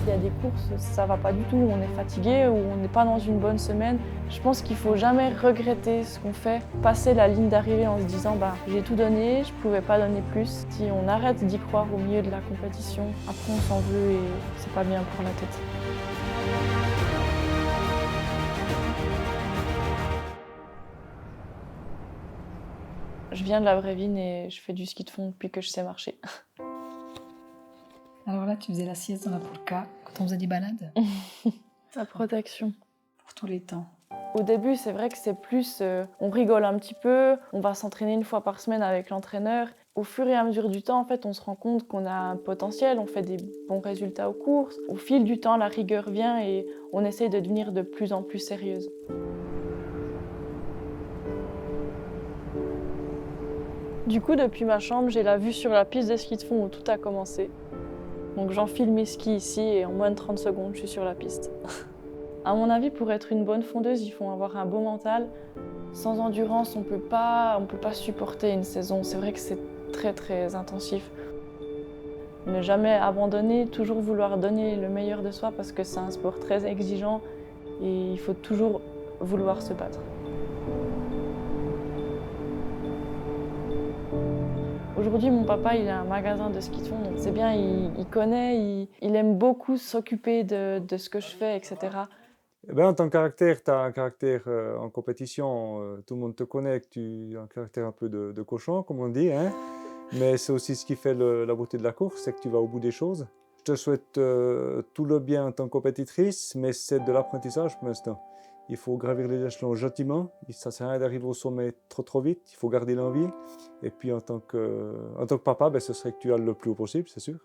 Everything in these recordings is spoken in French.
il y a des courses, ça va pas du tout, on est fatigué ou on n'est pas dans une bonne semaine. Je pense qu'il faut jamais regretter ce qu'on fait, passer la ligne d'arrivée en se disant j'ai tout donné, je pouvais pas donner plus. Si on arrête d'y croire au milieu de la compétition, après on s'en veut et c'est pas bien pour la tête. Je viens de la Brévine et je fais du ski de fond depuis que je sais marcher. Alors là, tu faisais la sieste dans la polka quand on faisait des balades? La protection. Pour tous les temps. Au début, c'est vrai que c'est plus, on rigole un petit peu, on va s'entraîner une fois par semaine avec l'entraîneur. Au fur et à mesure du temps, en fait, on se rend compte qu'on a un potentiel, on fait des bons résultats aux courses. Au fil du temps, la rigueur vient et on essaye de devenir de plus en plus sérieuse. Du coup, depuis ma chambre, j'ai la vue sur la piste de ski de fond où tout a commencé. Donc j'enfile mes skis ici et en moins de 30 secondes, je suis sur la piste. À mon avis, pour être une bonne fondeuse, il faut avoir un beau mental. Sans endurance, on peut pas supporter une saison. C'est vrai que c'est très très intensif. Ne jamais abandonner, toujours vouloir donner le meilleur de soi parce que c'est un sport très exigeant et il faut toujours vouloir se battre. Aujourd'hui, mon papa, il a un magasin de ski de fond, donc c'est bien, il connaît, il aime beaucoup s'occuper de ce que je fais, etc. Eh ben, ton caractère, tu as un caractère en compétition, tout le monde te connaît, que tu as un caractère un peu de cochon, comme on dit, hein. Mais c'est aussi ce qui fait la beauté de la course, c'est que tu vas au bout des choses. Je te souhaite tout le bien en tant que compétitrice, mais c'est de l'apprentissage pour l'instant. Il faut gravir les échelons gentiment, ça ne sert à rien d'arriver au sommet trop vite, il faut garder l'envie. Et puis en tant que papa, ben, ce serait que tu ailles le plus haut possible, c'est sûr.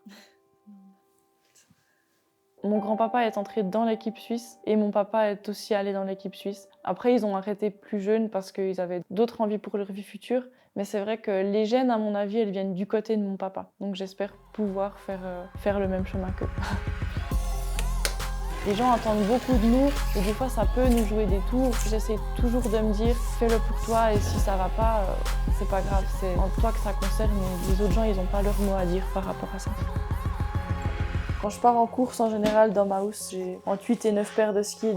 Mon grand-papa est entré dans l'équipe suisse et mon papa est aussi allé dans l'équipe suisse. Après, ils ont arrêté plus jeunes parce qu'ils avaient d'autres envies pour leur vie future. Mais c'est vrai que les gènes, à mon avis, elles viennent du côté de mon papa. Donc j'espère pouvoir faire le même chemin qu'eux. Les gens attendent beaucoup de nous et des fois ça peut nous jouer des tours. J'essaie toujours de me dire fais-le pour toi et si ça va pas, c'est pas grave. C'est en toi que ça concerne et les autres gens ils n'ont pas leur mot à dire par rapport à ça. Quand je pars en course, en général, dans ma housse, j'ai entre 8 et 9 paires de skis,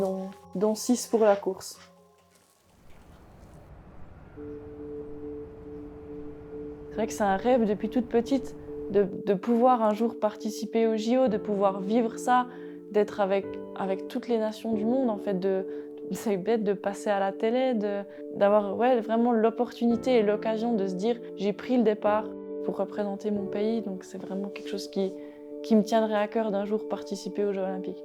dont 6 pour la course. C'est vrai que c'est un rêve depuis toute petite de pouvoir un jour participer au JO, de pouvoir vivre ça, d'être avec toutes les nations du monde, en fait, c'est bête de passer à la télé, d'avoir vraiment l'opportunité et l'occasion de se dire j'ai pris le départ pour représenter mon pays, donc c'est vraiment quelque chose qui me tiendrait à cœur d'un jour participer aux Jeux Olympiques.